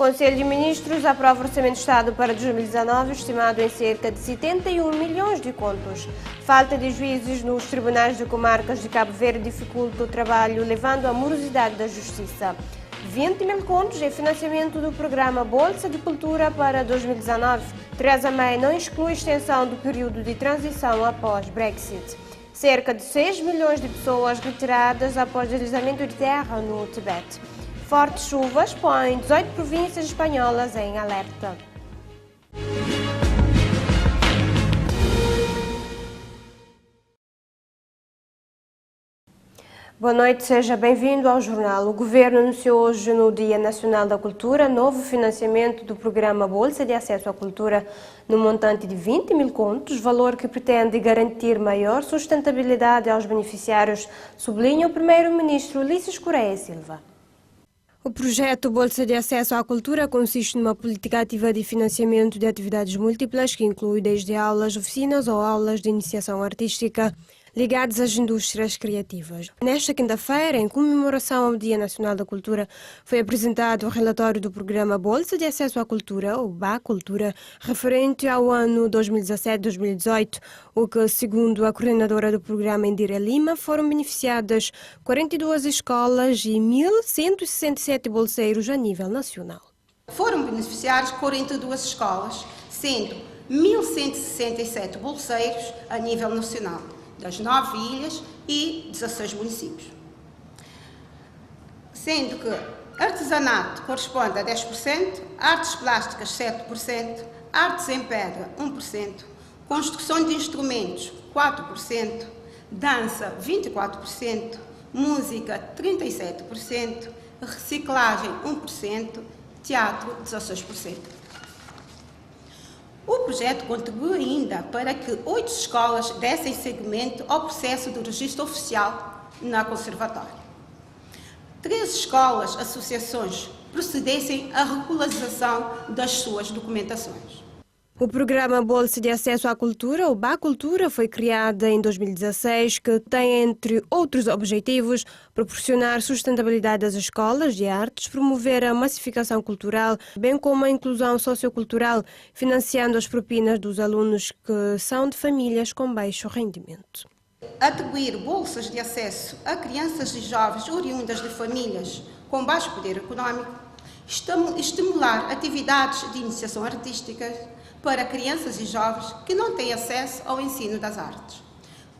Conselho de Ministros aprova o Orçamento de Estado para 2019, estimado em cerca de 71 milhões de contos. Falta de juízes nos tribunais de comarcas de Cabo Verde dificulta o trabalho, levando à morosidade da justiça. 20 mil contos em financiamento do programa Bolsa de Cultura para 2019. Theresa May não exclui extensão do período de transição após Brexit. Cerca de 6 milhões de pessoas retiradas após deslizamento de terra no Tibete. Fortes chuvas põem 18 províncias espanholas em alerta. Boa noite, seja bem-vindo ao jornal. O Governo anunciou hoje, no Dia Nacional da Cultura, novo financiamento do programa Bolsa de Acesso à Cultura no montante de 20 mil contos, valor que pretende garantir maior sustentabilidade aos beneficiários, sublinha o Primeiro-Ministro Ulisses Correia Silva. O projeto Bolsa de Acesso à Cultura consiste numa política ativa de financiamento de atividades múltiplas que inclui desde aulas, oficinas ou aulas de iniciação artística ligados às indústrias criativas. Nesta quinta-feira, em comemoração ao Dia Nacional da Cultura, foi apresentado o relatório do programa Bolsa de Acesso à Cultura, ou BA Cultura, referente ao ano 2017-2018, o que, segundo a coordenadora do programa, Indira Lima, foram beneficiadas 42 escolas e 1.167 bolseiros a nível nacional. Foram beneficiadas 42 escolas, sendo 1.167 bolseiros a nível nacional, das 9 ilhas e 16 municípios. Sendo que artesanato corresponde a 10%, artes plásticas 7%, artes em pedra 1%, construção de instrumentos 4%, dança 24%, música 37%, reciclagem 1%, teatro 16%. O projeto contribuiu ainda para que 8 escolas dessem seguimento ao processo do registro oficial na Conservatória. 3 escolas, associações, procedessem à regularização das suas documentações. O programa Bolsa de Acesso à Cultura, ou BA Cultura, foi criado em 2016, que tem, entre outros objetivos, proporcionar sustentabilidade às escolas de artes, promover a massificação cultural, bem como a inclusão sociocultural, financiando as propinas dos alunos que são de famílias com baixo rendimento. Atribuir bolsas de acesso a crianças e jovens oriundas de famílias com baixo poder econômico, estimular atividades de iniciação artística para crianças e jovens que não têm acesso ao ensino das artes.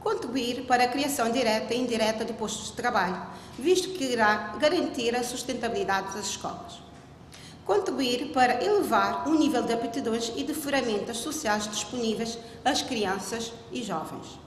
Contribuir para a criação direta e indireta de postos de trabalho, visto que irá garantir a sustentabilidade das escolas. Contribuir para elevar o nível de aptidões e de ferramentas sociais disponíveis às crianças e jovens.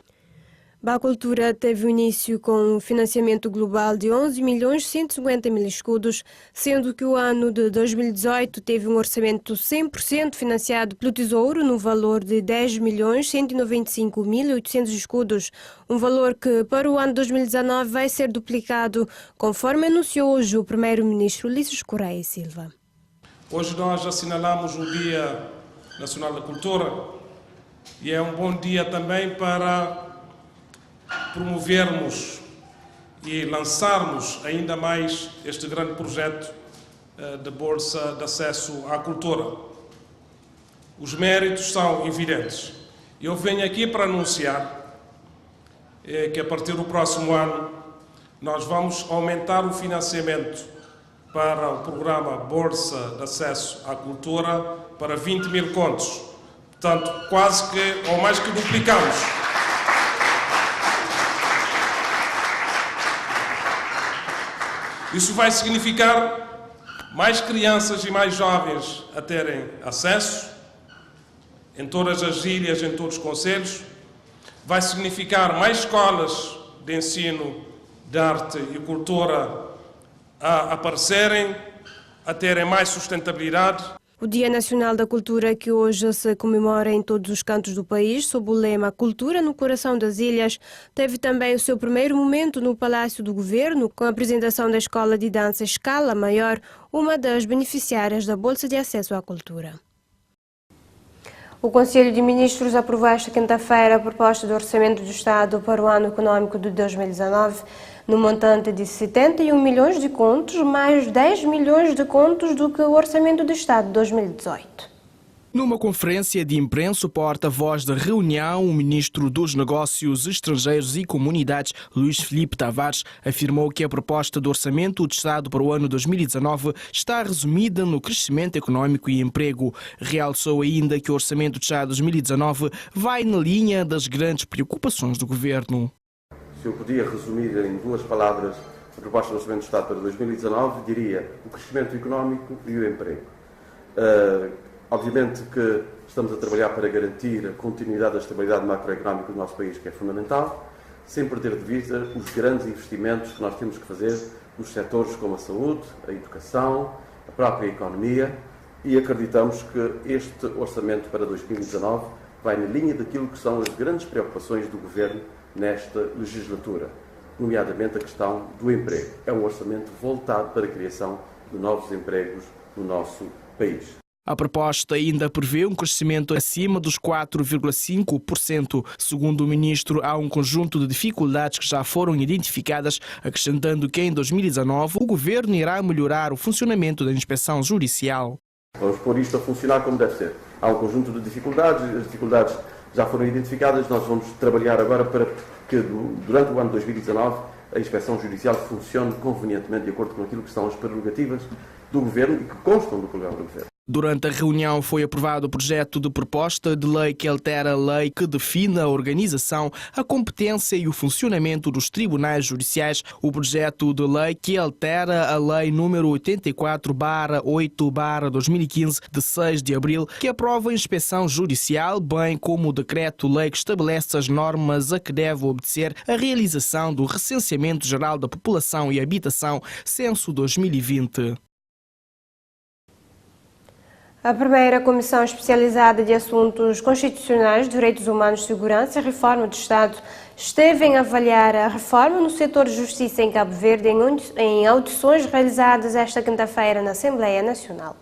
BA Cultura teve início com um financiamento global de 11.150.000 escudos, sendo que o ano de 2018 teve um orçamento 100% financiado pelo Tesouro no valor de 10.195.800 escudos, um valor que para o ano 2019 vai ser duplicado, conforme anunciou hoje o Primeiro-Ministro Ulisses Correia Silva. Hoje nós assinalamos o Dia Nacional da Cultura e é um bom dia também para promovermos e lançarmos ainda mais este grande projeto de Bolsa de Acesso à Cultura. Os méritos são evidentes. Eu venho aqui para anunciar que a partir do próximo ano nós vamos aumentar o financiamento para o programa Bolsa de Acesso à Cultura para 20 mil contos. Portanto, quase que, ou mais que duplicamos. Isso vai significar mais crianças e mais jovens a terem acesso em todas as ilhas, em todos os concelhos. Vai significar mais escolas de ensino de arte e cultura a aparecerem, a terem mais sustentabilidade. O Dia Nacional da Cultura, que hoje se comemora em todos os cantos do país, sob o lema Cultura no Coração das Ilhas, teve também o seu primeiro momento no Palácio do Governo, com a apresentação da Escola de Dança Escala Maior, uma das beneficiárias da Bolsa de Acesso à Cultura. O Conselho de Ministros aprovou esta quinta-feira a proposta do Orçamento do Estado para o ano econômico de 2019. no montante de 71 milhões de contos, mais 10 milhões de contos do que o Orçamento do Estado de 2018. Numa conferência de imprensa, o porta-voz da reunião, o ministro dos Negócios Estrangeiros e Comunidades, Luís Filipe Tavares, afirmou que a proposta do Orçamento do Estado para o ano 2019 está resumida no crescimento econômico e emprego. Realçou ainda que o Orçamento do Estado de 2019 vai na linha das grandes preocupações do governo. Se eu podia resumir em duas palavras a proposta do Orçamento do Estado para 2019, diria o crescimento económico e o emprego. Obviamente que estamos a trabalhar para garantir a continuidade da estabilidade macroeconómica do nosso país, que é fundamental, sem perder de vista os grandes investimentos que nós temos que fazer nos setores como a saúde, a educação, a própria economia, e acreditamos que este orçamento para 2019 vai na linha daquilo que são as grandes preocupações do Governo nesta legislatura, nomeadamente a questão do emprego. É um orçamento voltado para a criação de novos empregos no nosso país. A proposta ainda prevê um crescimento acima dos 4,5%. Segundo o ministro, há um conjunto de dificuldades que já foram identificadas, acrescentando que em 2019 o governo irá melhorar o funcionamento da inspeção judicial. Vamos pôr isto a funcionar como deve ser. Há um conjunto de dificuldades, as dificuldades já foram identificadas, nós vamos trabalhar agora para que durante o ano de 2019 a inspeção judicial funcione convenientemente de acordo com aquilo que são as prerrogativas do governo e que constam do programa do governo. Durante a reunião foi aprovado o projeto de proposta de lei que altera a lei que define a organização, a competência e o funcionamento dos tribunais judiciais. O projeto de lei que altera a lei número 84/8/2015 de 6 de abril, que aprova a inspeção judicial, bem como o decreto-lei que estabelece as normas a que deve obedecer a realização do Recenseamento Geral da População e Habitação, Censo 2020. A primeira Comissão Especializada de Assuntos Constitucionais, Direitos Humanos, Segurança e Reforma do Estado esteve a avaliar a reforma no setor de justiça em Cabo Verde em audições realizadas esta quinta-feira na Assembleia Nacional.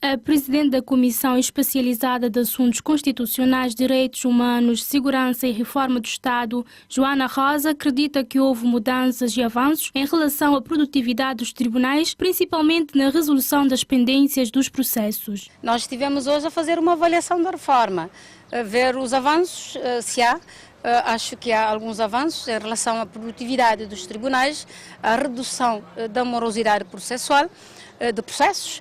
A presidente da Comissão Especializada de Assuntos Constitucionais, Direitos Humanos, Segurança e Reforma do Estado, Joana Rosa, acredita que houve mudanças e avanços em relação à produtividade dos tribunais, principalmente na resolução das pendências dos processos. Nós estivemos hoje a fazer uma avaliação da reforma, a ver os avanços, se há. Acho que há alguns avanços em relação à produtividade dos tribunais, à redução da morosidade processual, de processos.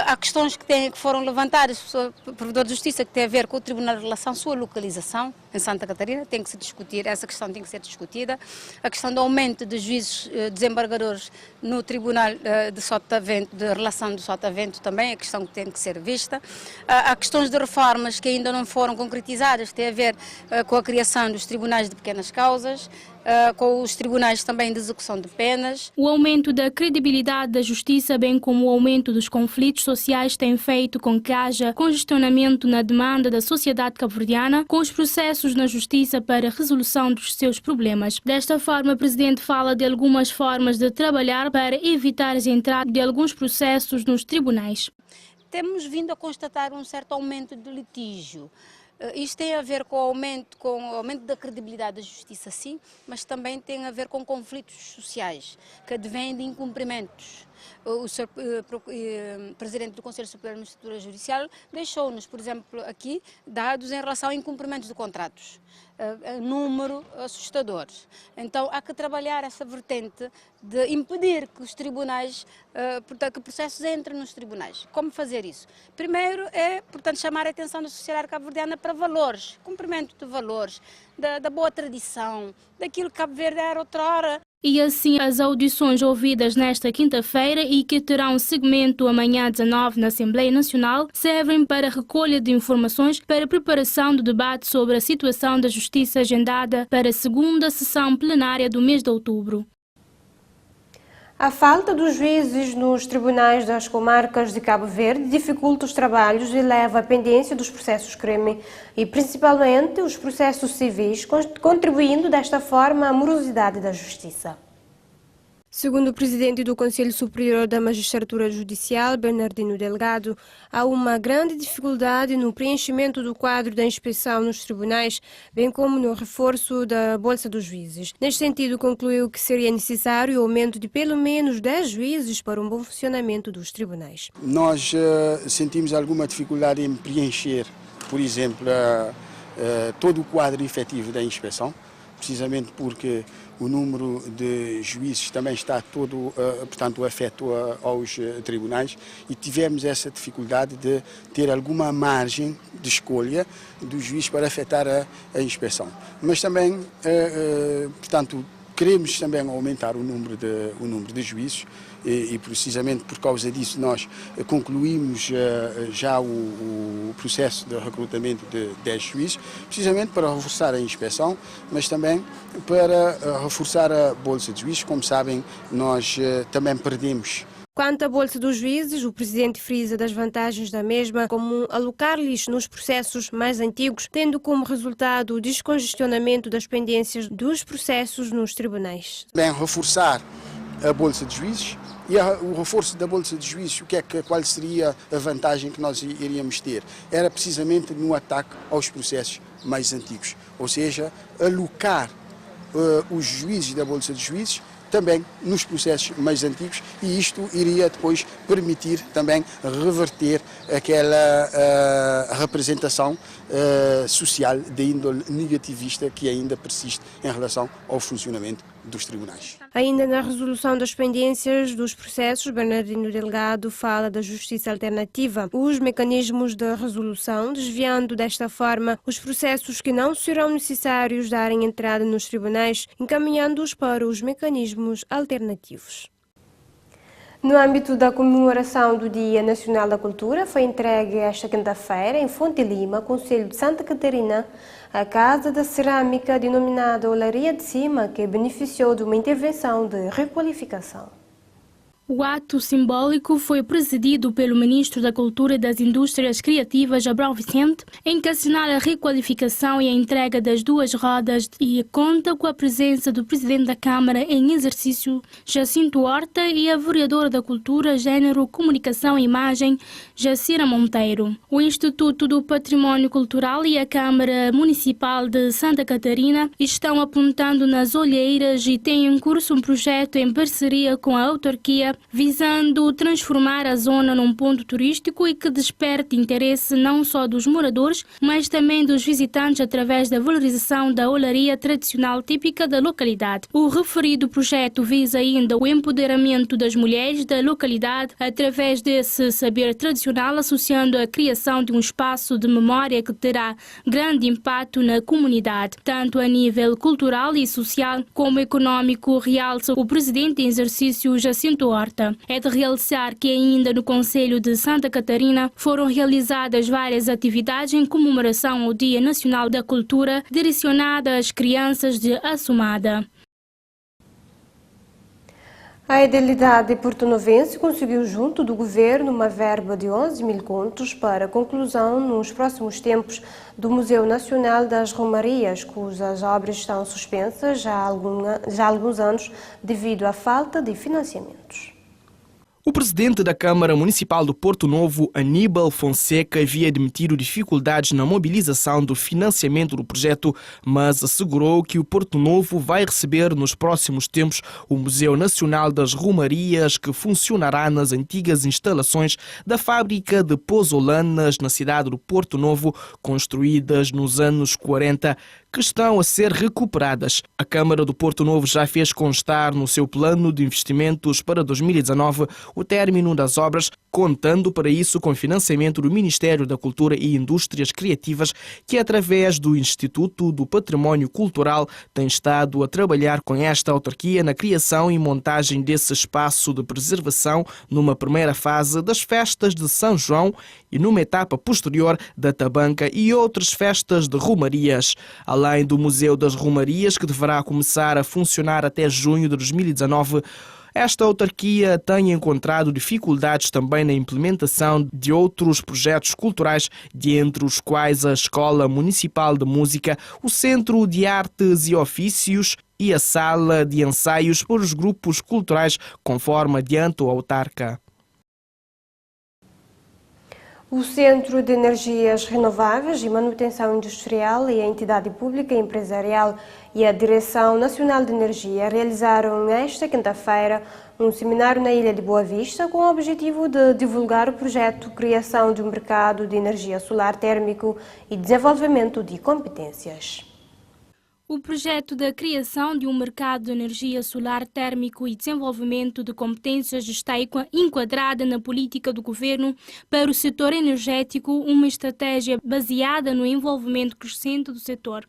Há questões que foram levantadas pelo Provedor de Justiça que tem a ver com o Tribunal de Relação, sua localização em Santa Catarina, tem que se discutir, essa questão tem que ser discutida. A questão do aumento de juízes desembargadores no Tribunal de Sotavento, de Relação do Sotavento também, é questão que tem que ser vista. Há questões de reformas que ainda não foram concretizadas, tem a ver com a criação dos tribunais de pequenas causas, com os tribunais também de execução de penas. O aumento da credibilidade da justiça, bem como o aumento dos conflitos sociais, tem feito com que haja congestionamento na demanda da sociedade cabo-verdiana com os processos na justiça para a resolução dos seus problemas. Desta forma, o presidente fala de algumas formas de trabalhar para evitar a entrada de alguns processos nos tribunais. Temos vindo a constatar um certo aumento de litígio. Isto tem a ver com o aumento da credibilidade da justiça, sim, mas também tem a ver com conflitos sociais que advêm de incumprimentos. O Sr. Presidente do Conselho Superior de Magistratura Judicial deixou-nos, por exemplo, aqui dados em relação a incumprimentos de contratos, número assustador. Então há que trabalhar essa vertente de impedir que os tribunais, que processos entrem nos tribunais. Como fazer isso? Primeiro é, portanto, chamar a atenção da sociedade cabo-verdiana para valores, cumprimento de valores, da boa tradição, daquilo que Cabo Verde era outrora. E assim, as audições ouvidas nesta quinta-feira e que terão segmento amanhã 19 na Assembleia Nacional servem para a recolha de informações para a preparação do debate sobre a situação da justiça agendada para a segunda sessão plenária do mês de outubro. A falta dos juízes nos tribunais das comarcas de Cabo Verde dificulta os trabalhos e leva à pendência dos processos crime e principalmente os processos civis, contribuindo desta forma à morosidade da justiça. Segundo o presidente do Conselho Superior da Magistratura Judicial, Bernardino Delgado, há uma grande dificuldade no preenchimento do quadro da inspeção nos tribunais, bem como no reforço da Bolsa dos Juízes. Neste sentido, concluiu que seria necessário o aumento de pelo menos 10 juízes para um bom funcionamento dos tribunais. Nós sentimos alguma dificuldade em preencher, por exemplo, todo o quadro efetivo da inspeção, precisamente porque o número de juízes também está todo, portanto, afeto aos tribunais, e tivemos essa dificuldade de ter alguma margem de escolha do juiz para afetar a inspeção. Mas também, portanto, queremos também aumentar o número de juízes e precisamente por causa disso nós concluímos já o processo de recrutamento de 10 juízes, precisamente para reforçar a inspeção, mas também para reforçar a Bolsa de Juízes. Como sabem, nós também perdemos. Quanto à Bolsa dos Juízes, o presidente frisa das vantagens da mesma, como alocar-lhes nos processos mais antigos, tendo como resultado o descongestionamento das pendências dos processos nos tribunais. Bem, reforçar a Bolsa de Juízes e o reforço da Bolsa de Juízes, qual seria a vantagem que nós iríamos ter? Era precisamente no ataque aos processos mais antigos, ou seja, alocar os juízes da Bolsa de Juízes também nos processos mais antigos, e isto iria depois permitir também reverter aquela representação social de índole negativista que ainda persiste em relação ao funcionamento dos tribunais. Ainda na resolução das pendências dos processos, Bernardino Delgado fala da justiça alternativa, os mecanismos de resolução, desviando desta forma os processos que não serão necessários darem entrada nos tribunais, encaminhando-os para os mecanismos alternativos. No âmbito da comemoração do Dia Nacional da Cultura, foi entregue esta quinta-feira, em Fonte Lima, Concelho de Santa Catarina, a Casa da Cerâmica denominada Olaria de Cima, que beneficiou de uma intervenção de requalificação. O ato simbólico foi presidido pelo Ministro da Cultura e das Indústrias Criativas, Abrão Vicente, em que assinala a requalificação e a entrega das duas rodas, e conta com a presença do Presidente da Câmara em exercício, Jacinto Horta, e a Vereadora da Cultura, Gênero, Comunicação e Imagem, Jacira Monteiro. O Instituto do Património Cultural e a Câmara Municipal de Santa Catarina estão apontando nas olheiras e têm em curso um projeto em parceria com a autarquia visando transformar a zona num ponto turístico e que desperte interesse não só dos moradores, mas também dos visitantes através da valorização da olaria tradicional típica da localidade. O referido projeto visa ainda o empoderamento das mulheres da localidade através desse saber tradicional, associando a criação de um espaço de memória que terá grande impacto na comunidade, tanto a nível cultural e social como econômico, realça o presidente em exercício Jacinto Horta. É de realçar que ainda no Concelho de Santa Catarina foram realizadas várias atividades em comemoração ao Dia Nacional da Cultura, direcionada às crianças de Assumada. A Edilidade porto-novense conseguiu junto do governo uma verba de 11 mil contos para a conclusão nos próximos tempos do Museu Nacional das Romarias, cujas obras estão suspensas já há alguns anos devido à falta de financiamentos. O presidente da Câmara Municipal do Porto Novo, Aníbal Fonseca, havia admitido dificuldades na mobilização do financiamento do projeto, mas assegurou que o Porto Novo vai receber nos próximos tempos o Museu Nacional das Romarias, que funcionará nas antigas instalações da fábrica de pozzolanas na cidade do Porto Novo, construídas nos anos 40, que estão a ser recuperadas. A Câmara do Porto Novo já fez constar no seu plano de investimentos para 2019 o término das obras, contando para isso com financiamento do Ministério da Cultura e Indústrias Criativas, que através do Instituto do Património Cultural tem estado a trabalhar com esta autarquia na criação e montagem desse espaço de preservação numa primeira fase das festas de São João e numa etapa posterior da Tabanca e outras festas de romarias. Além do Museu das Romarias, que deverá começar a funcionar até junho de 2019, esta autarquia tem encontrado dificuldades também na implementação de outros projetos culturais, dentre os quais a Escola Municipal de Música, o Centro de Artes e Ofícios e a sala de ensaios para os grupos culturais, conforme adianta o autarca. O Centro de Energias Renováveis e Manutenção Industrial e a Entidade Pública e Empresarial e a Direção Nacional de Energia realizaram nesta quinta-feira um seminário na Ilha de Boa Vista com o objetivo de divulgar o projeto Criação de um Mercado de Energia Solar Térmico e Desenvolvimento de Competências. O projeto da criação de um mercado de energia solar térmico e desenvolvimento de competências está enquadrada na política do governo para o setor energético, uma estratégia baseada no envolvimento crescente do setor.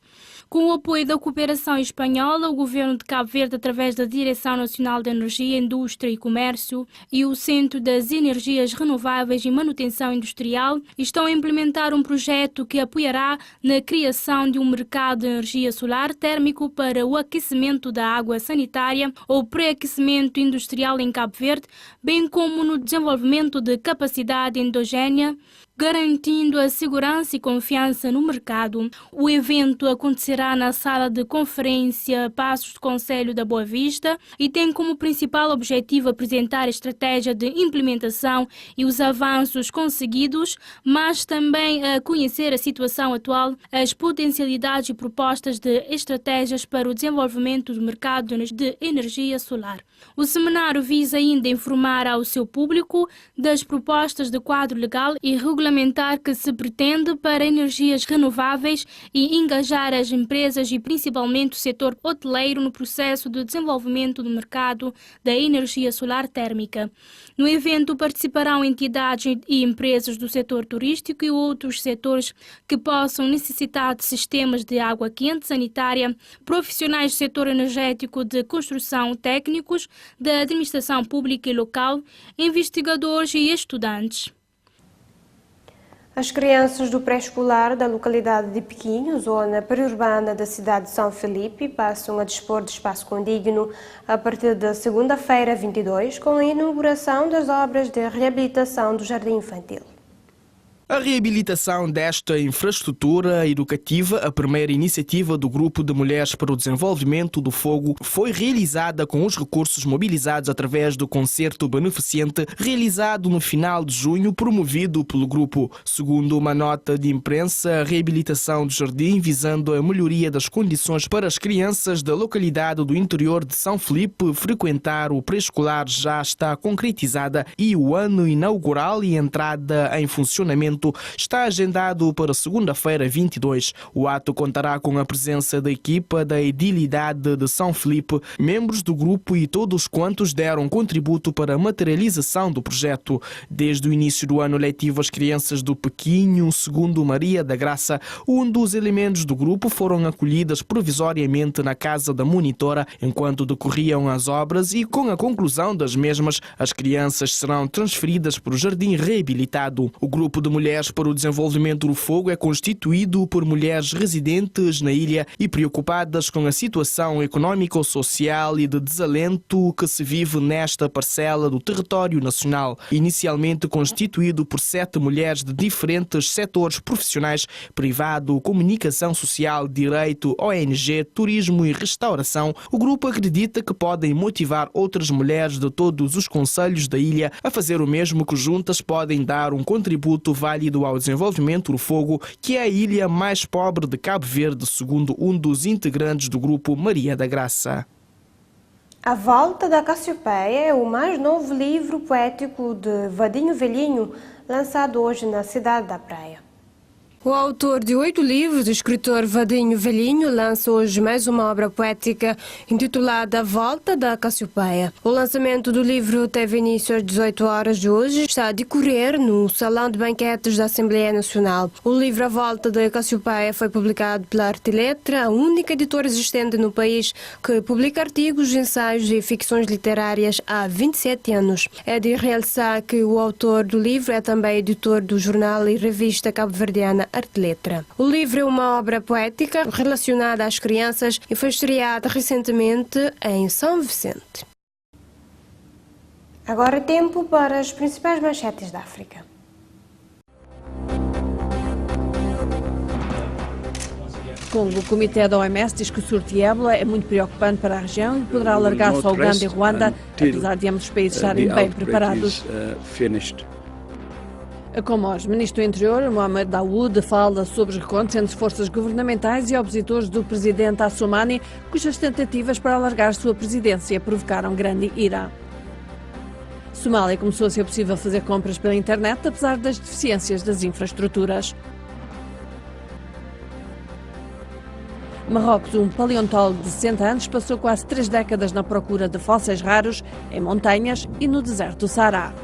Com o apoio da cooperação espanhola, o governo de Cabo Verde, através da Direção Nacional de Energia, Indústria e Comércio e o Centro das Energias Renováveis e Manutenção Industrial, estão a implementar um projeto que apoiará na criação de um mercado de energia solar térmico para o aquecimento da água sanitária ou pré-aquecimento industrial em Cabo Verde, bem como no desenvolvimento de capacidade endogénea, garantindo a segurança e confiança no mercado. O evento acontecerá na sala de conferência Passos do Conselho da Boa Vista e tem como principal objetivo apresentar a estratégia de implementação e os avanços conseguidos, mas também a conhecer a situação atual, as potencialidades e propostas de estratégias para o desenvolvimento do mercado de energia solar. O seminário visa ainda informar ao seu público das propostas de quadro legal e regulamentar que se pretende para energias renováveis e engajar as empresas e principalmente o setor hoteleiro no processo de desenvolvimento do mercado da energia solar térmica. No evento participarão entidades e empresas do setor turístico e outros setores que possam necessitar de sistemas de água quente sanitária, profissionais do setor energético, de construção, técnicos da administração pública e local, investigadores e estudantes. As crianças do pré-escolar da localidade de Pequinho, zona periurbana da cidade de São Felipe, passam a dispor de espaço condigno a partir da segunda-feira 22, com a inauguração das obras de reabilitação do jardim infantil. A reabilitação desta infraestrutura educativa, a primeira iniciativa do Grupo de Mulheres para o Desenvolvimento do Fogo, foi realizada com os recursos mobilizados através do concerto beneficente realizado no final de junho, promovido pelo grupo. Segundo uma nota de imprensa, a reabilitação do jardim, visando a melhoria das condições para as crianças da localidade do interior de São Felipe frequentar o pré-escolar, já está concretizada e o ano inaugural e entrada em funcionamento está agendado para segunda-feira 22. O ato contará com a presença da equipa da Edilidade de São Felipe, membros do grupo e todos quantos deram contributo para a materialização do projeto. Desde o início do ano letivo, as crianças do Pequinho, segundo Maria da Graça, um dos elementos do grupo, foram acolhidas provisoriamente na casa da monitora enquanto decorriam as obras e, com a conclusão das mesmas, as crianças serão transferidas para o jardim reabilitado. O grupo de Mulheres para o Desenvolvimento do Fogo é constituído por mulheres residentes na ilha e preocupadas com a situação econômico-social e de desalento que se vive nesta parcela do território nacional. Inicialmente constituído por 7 mulheres de diferentes setores profissionais: privado, comunicação social, direito, ONG, turismo e restauração, o grupo acredita que podem motivar outras mulheres de todos os concelhos da ilha a fazer o mesmo, que juntas podem dar um contributo válido ao desenvolvimento do Fogo, que é a ilha mais pobre de Cabo Verde, segundo um dos integrantes do grupo, Maria da Graça. A Volta da Cassiopeia é o mais novo livro poético de Vadinho Velhinho, lançado hoje na cidade da Praia. O autor de 8 livros, o escritor Vadinho Velhinho, lança hoje mais uma obra poética intitulada A Volta da Cassiopeia. O lançamento do livro teve início às 18 horas de hoje, está a decorrer no Salão de Banquetes da Assembleia Nacional. O livro A Volta da Cassiopeia foi publicado pela Artiletra, a única editora existente no país que publica artigos, ensaios e ficções literárias há 27 anos. É de realçar que o autor do livro é também editor do jornal e revista cabo-verdiana Artiletra. O livro é uma obra poética relacionada às crianças e foi estreada recentemente em São Vicente. Agora é tempo para as principais manchetes da África. Congo, o comitê da OMS diz que o surto de ébola é muito preocupante para a região e poderá alargar-se a Uganda e Ruanda, apesar de ambos os países estarem bem preparados. Como hoje, o ministro do Interior, Mohamed Daoud, fala sobre os recontos entre forças governamentais e opositores do presidente Assoumani, cujas tentativas para alargar sua presidência provocaram grande ira. Somália começou a ser possível fazer compras pela internet, apesar das deficiências das infraestruturas. Marrocos, um paleontólogo de 60 anos, passou quase 3 décadas na procura de fósseis raros em montanhas e no deserto do Saara.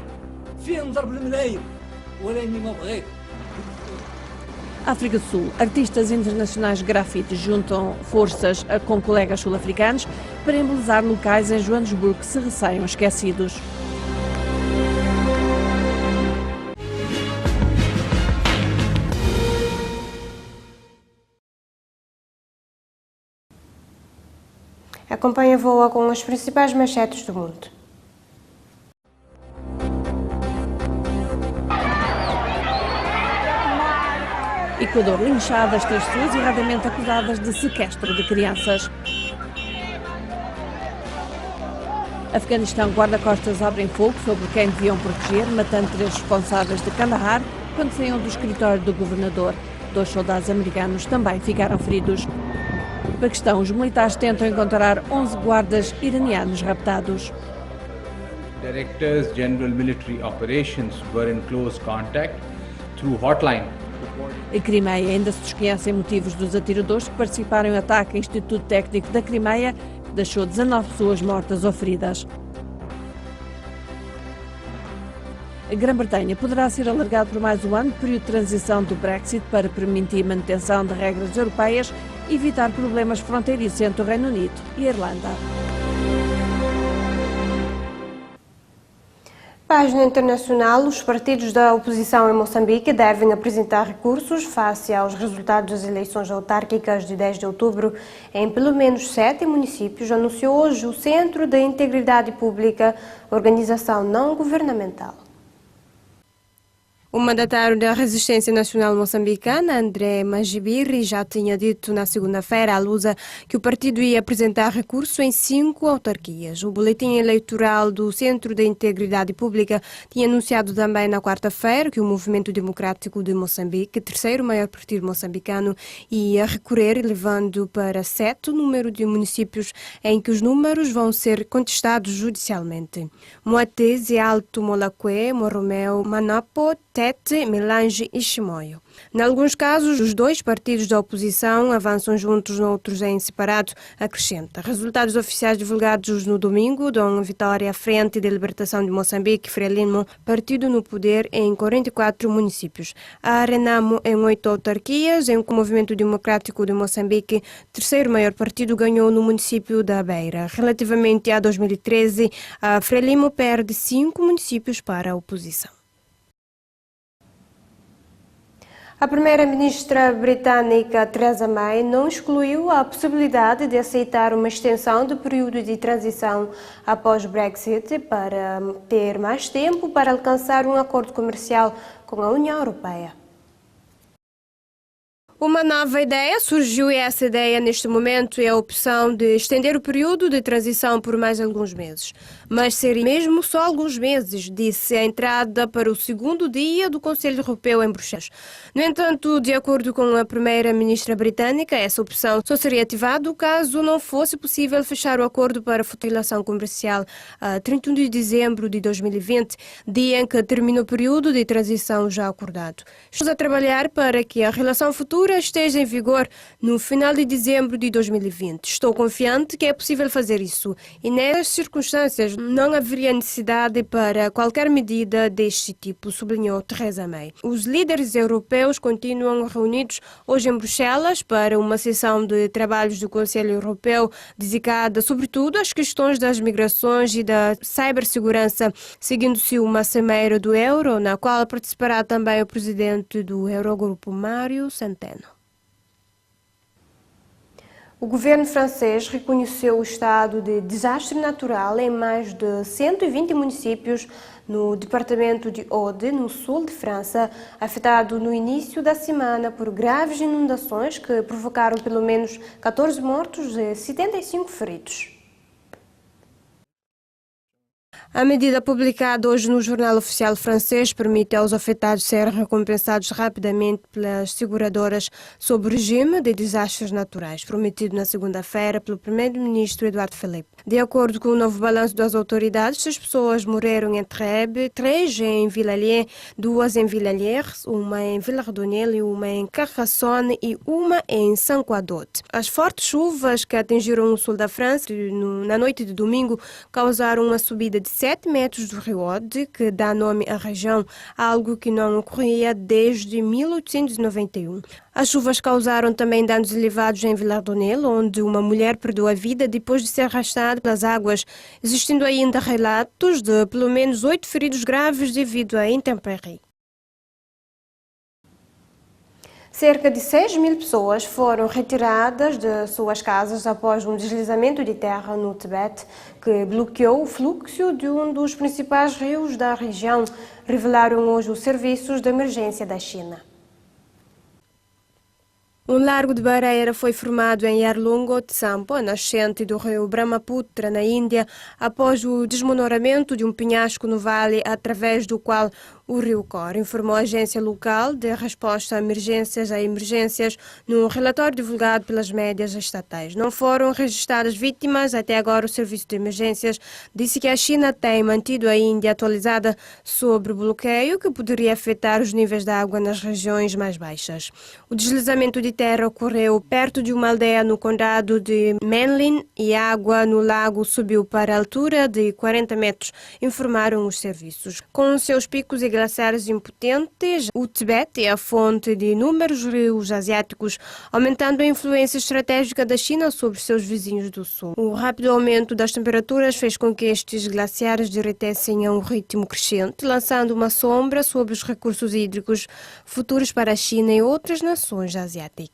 África do Sul. Artistas internacionais de grafite juntam forças com colegas sul-africanos para embelezar locais em Joanesburgo que se receiam esquecidos. Acompanhe a VOA com as principais manchetes do mundo. Equador, linchadas 3 pessoas erradamente acusadas de sequestro de crianças. Afeganistão, guarda-costas abrem fogo sobre quem deviam proteger, matando 3 responsáveis de Kandahar quando saíam do escritório do governador. 2 soldados americanos também ficaram feridos. Paquistão, os militares tentam encontrar 11 guardas iranianos raptados. Directors General Military Operations were in close contact through hotline. A Crimeia, ainda se desconhecem motivos dos atiradores que participaram em ataque ao Instituto Técnico da Crimeia, que deixou 19 pessoas mortas ou feridas. A Grã-Bretanha poderá ser alargado por mais um ano o período de transição do Brexit para permitir manutenção de regras europeias e evitar problemas fronteiriços entre o Reino Unido e a Irlanda. Página internacional, os partidos da oposição em Moçambique devem apresentar recursos face aos resultados das eleições autárquicas de 10 de outubro em pelo menos 7 municípios, anunciou hoje o Centro da Integridade Pública, organização não governamental. O mandatário da Resistência Nacional Moçambicana, André Magibiri, já tinha dito na segunda-feira à Lusa que o partido ia apresentar recurso em 5 autarquias. O boletim eleitoral do Centro da Integridade Pública tinha anunciado também na quarta-feira que o Movimento Democrático de Moçambique, terceiro maior partido moçambicano, ia recorrer, levando para 7 o número de municípios em que os números vão ser contestados judicialmente. Moatese, Alto Molacué, Morromeu, Manapo, Tete, Melange e Chimoio. Em alguns casos, os 2 partidos da oposição avançam juntos, noutros em separado, acrescenta. Resultados oficiais divulgados no domingo dão vitória à Frente de Libertação de Moçambique, Frelimo, partido no poder em 44 municípios. A Renamo em 8 autarquias, em que o Movimento Democrático de Moçambique, terceiro maior partido, ganhou no município da Beira. Relativamente a 2013, a Frelimo perde 5 municípios para a oposição. A primeira-ministra britânica Theresa May não excluiu a possibilidade de aceitar uma extensão do período de transição após o Brexit para ter mais tempo para alcançar um acordo comercial com a União Europeia. Uma nova ideia surgiu, e essa ideia neste momento é a opção de estender o período de transição por mais alguns meses. Mas seria mesmo só alguns meses, disse a entrada para o segundo dia do Conselho Europeu em Bruxelas. No entanto, de acordo com a primeira-ministra britânica, essa opção só seria ativada caso não fosse possível fechar o acordo para a futura relação comercial a 31 de dezembro de 2020, dia em que termina o período de transição já acordado. Estamos a trabalhar para que a relação futura esteja em vigor no final de dezembro de 2020. Estou confiante que é possível fazer isso e nessas circunstâncias não haveria necessidade para qualquer medida deste tipo, sublinhou Theresa May. Os líderes europeus continuam reunidos hoje em Bruxelas para uma sessão de trabalhos do Conselho Europeu dedicada sobretudo às questões das migrações e da cibersegurança, seguindo-se uma cimeira do euro, na qual participará também o presidente do Eurogrupo, Mário Centeno. O governo francês reconheceu o estado de desastre natural em mais de 120 municípios no departamento de Aude, no sul de França, afetado no início da semana por graves inundações que provocaram pelo menos 14 mortos e 75 feridos. A medida publicada hoje no Jornal Oficial francês permite aos afetados serem recompensados rapidamente pelas seguradoras sob o regime de desastres naturais, prometido na segunda-feira pelo primeiro-ministro Édouard Philippe. De acordo com o novo balanço das autoridades, 6 pessoas morreram em Trèbes, 3 em Villalier, 2 em Villaliers, uma em Villa-Redonelle, uma em Carcassonne e uma em Saint-Quadot. As fortes chuvas que atingiram o sul da França na noite de domingo causaram uma subida de 7 metros do rio Aude, que dá nome à região, algo que não ocorria desde 1891. As chuvas causaram também danos elevados em Villa-Redonelle, onde uma mulher perdeu a vida depois de ser arrastada pelas águas, existindo ainda relatos de pelo menos 8 feridos graves devido à intempérie. Cerca de 6.000 pessoas foram retiradas de suas casas após um deslizamento de terra no Tibete que bloqueou o fluxo de um dos principais rios da região, revelaram hoje os serviços de emergência da China. Um largo de barreira foi formado em Yarlungo Tsampo, a nascente do rio Brahmaputra, na Índia, após o desmoronamento de um penhasco no vale através do qual o rio corre, informou a agência local de resposta a emergências num relatório divulgado pelas médias estatais. Não foram registradas vítimas. Até agora, o serviço de emergências disse que a China tem mantido a Índia atualizada sobre o bloqueio que poderia afetar os níveis de água nas regiões mais baixas. O deslizamento de terra ocorreu perto de uma aldeia no condado de Menlin e a água no lago subiu para a altura de 40 metros, informaram os serviços. Com seus picos e glaciares impotentes, o Tibete é a fonte de inúmeros rios asiáticos, aumentando a influência estratégica da China sobre seus vizinhos do sul. O rápido aumento das temperaturas fez com que estes glaciares derretessem a um ritmo crescente, lançando uma sombra sobre os recursos hídricos futuros para a China e outras nações asiáticas.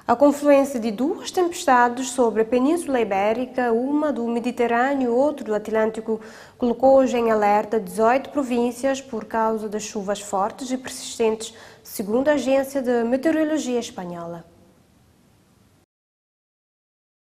A confluência de 2 tempestades sobre a Península Ibérica, uma do Mediterrâneo e outra do Atlântico, colocou hoje em alerta 18 províncias por causa das chuvas fortes e persistentes, segundo a Agência de Meteorologia Espanhola.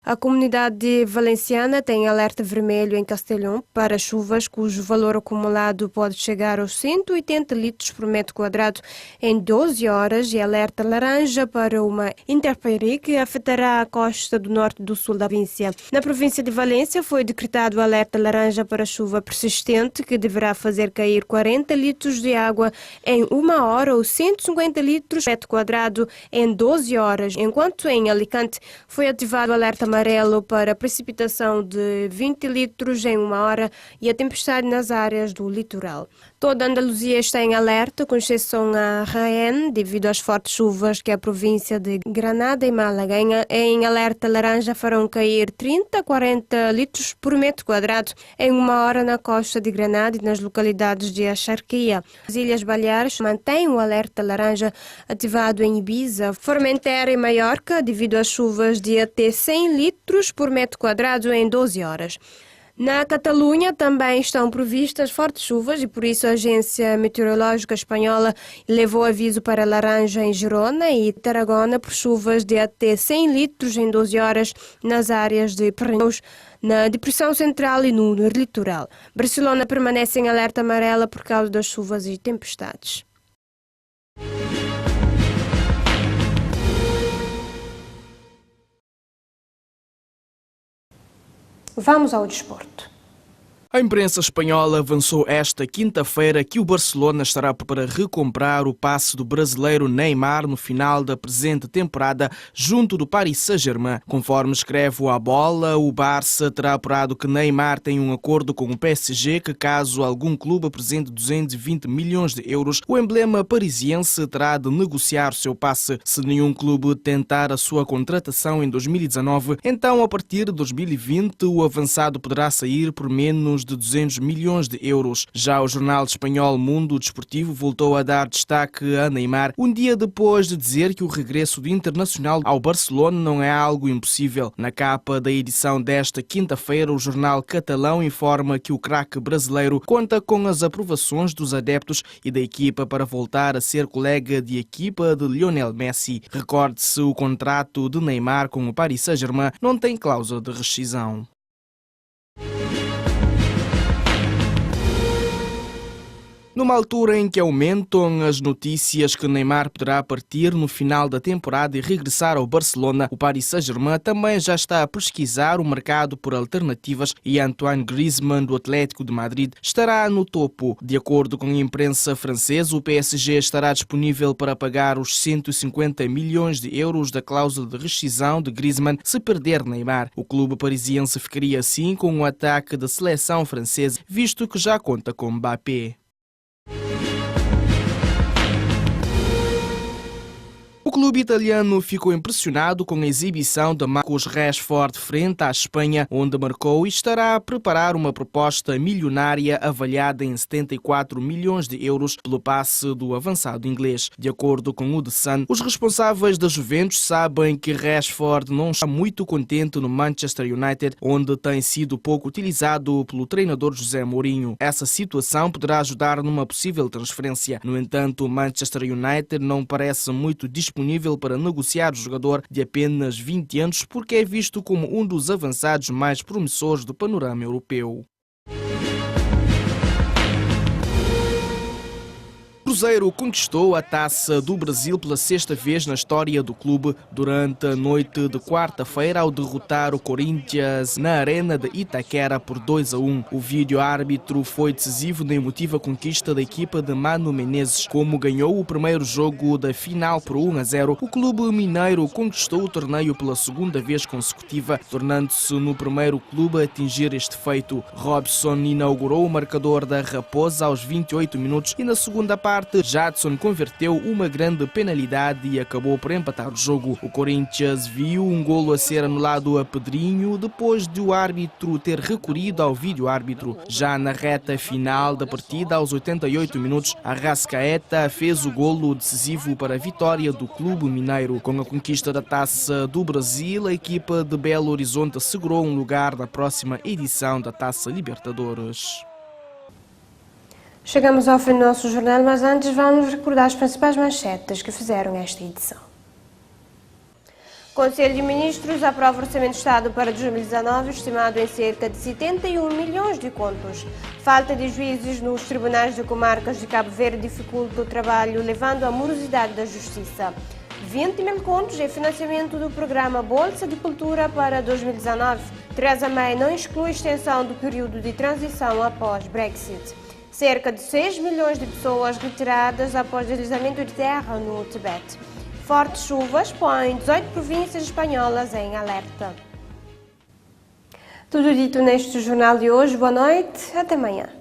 A comunidade valenciana tem alerta vermelho em Castellón para chuvas cujo valor acumulado pode chegar aos 180 litros por metro quadrado em 12 horas e alerta laranja para uma intempérie que afetará a costa do norte e do sul da província. Na província de Valência foi decretado alerta laranja para chuva persistente que deverá fazer cair 40 litros de água em 1 hora ou 150 litros por metro quadrado em 12 horas, enquanto em Alicante foi ativado o alerta amarelo para precipitação de 20 litros em 1 hora e a tempestade nas áreas do litoral. Toda a Andaluzia está em alerta, com exceção a Jaén, devido às fortes chuvas que a província de Granada e Málaga em alerta laranja farão cair 30 a 40 litros por metro quadrado em 1 hora na costa de Granada e nas localidades de Axarquia. As Ilhas Baleares mantêm o alerta laranja ativado em Ibiza, Formentera e Maiorca, devido às chuvas de até 100 litros por metro quadrado em 12 horas. Na Catalunha também estão previstas fortes chuvas e por isso a Agência Meteorológica Espanhola levou aviso para laranja em Girona e Tarragona por chuvas de até 100 litros em 12 horas nas áreas de Pirineus, na Depressão Central e no litoral. Barcelona permanece em alerta amarela por causa das chuvas e tempestades. Vamos ao desporto. A imprensa espanhola avançou esta quinta-feira que o Barcelona estará para recomprar o passe do brasileiro Neymar no final da presente temporada junto do Paris Saint-Germain. Conforme escreve A Bola, o Barça terá apurado que Neymar tem um acordo com o PSG que, caso algum clube apresente 220 milhões de euros, o emblema parisiense terá de negociar o seu passe. Se nenhum clube tentar a sua contratação em 2019, então a partir de 2020 o avançado poderá sair por menos menos de 200 milhões de euros. Já o jornal espanhol Mundo Desportivo voltou a dar destaque a Neymar, um dia depois de dizer que o regresso do internacional ao Barcelona não é algo impossível. Na capa da edição desta quinta-feira, o jornal catalão informa que o craque brasileiro conta com as aprovações dos adeptos e da equipa para voltar a ser colega de equipa de Lionel Messi. Recorde-se, o contrato de Neymar com o Paris Saint-Germain não tem cláusula de rescisão. Numa altura em que aumentam as notícias que Neymar poderá partir no final da temporada e regressar ao Barcelona, o Paris Saint-Germain também já está a pesquisar o mercado por alternativas e Antoine Griezmann, do Atlético de Madrid, estará no topo. De acordo com a imprensa francesa, o PSG estará disponível para pagar os 150 milhões de euros da cláusula de rescisão de Griezmann se perder Neymar. O clube parisiense ficaria assim com o ataque da seleção francesa, visto que já conta com Mbappé. O clube italiano ficou impressionado com a exibição de Marcus Rashford frente à Espanha, onde marcou, e estará a preparar uma proposta milionária avaliada em 74 milhões de euros pelo passe do avançado inglês. De acordo com o The Sun, os responsáveis da Juventus sabem que Rashford não está muito contente no Manchester United, onde tem sido pouco utilizado pelo treinador José Mourinho. Essa situação poderá ajudar numa possível transferência. No entanto, o Manchester United não parece muito disponível para negociar o jogador de apenas 20 anos, porque é visto como um dos avançados mais promissores do panorama europeu. O Cruzeiro conquistou a Taça do Brasil pela sexta vez na história do clube durante a noite de quarta-feira ao derrotar o Corinthians na Arena de Itaquera por 2-1. O vídeo-árbitro foi decisivo na emotiva conquista da equipa de Mano Menezes. Como ganhou o primeiro jogo da final por 1-0, o clube mineiro conquistou o torneio pela segunda vez consecutiva, tornando-se no primeiro clube a atingir este feito. Robson inaugurou o marcador da Raposa aos 28 minutos e na segunda parte Jadson converteu uma grande penalidade e acabou por empatar o jogo. O Corinthians viu um golo a ser anulado a Pedrinho depois de o árbitro ter recorrido ao vídeo-árbitro. Já na reta final da partida, aos 88 minutos, Arrascaeta fez o golo decisivo para a vitória do clube mineiro. Com a conquista da Taça do Brasil, a equipa de Belo Horizonte assegurou um lugar na próxima edição da Taça Libertadores. Chegamos ao fim do nosso jornal, mas antes vamos recordar as principais manchetes que fizeram esta edição. O Conselho de Ministros aprova o Orçamento de Estado para 2019, estimado em cerca de 71 milhões de contos. Falta de juízes nos tribunais de comarcas de Cabo Verde dificulta o trabalho, levando à morosidade da justiça. 20 mil contos em financiamento do programa Bolsa de Cultura para 2019. Theresa May não exclui extensão do período de transição após Brexit. Cerca de 6 milhões de pessoas retiradas após deslizamento de terra no Tibete. Fortes chuvas põem 18 províncias espanholas em alerta. Tudo dito neste jornal de hoje. Boa noite, até amanhã.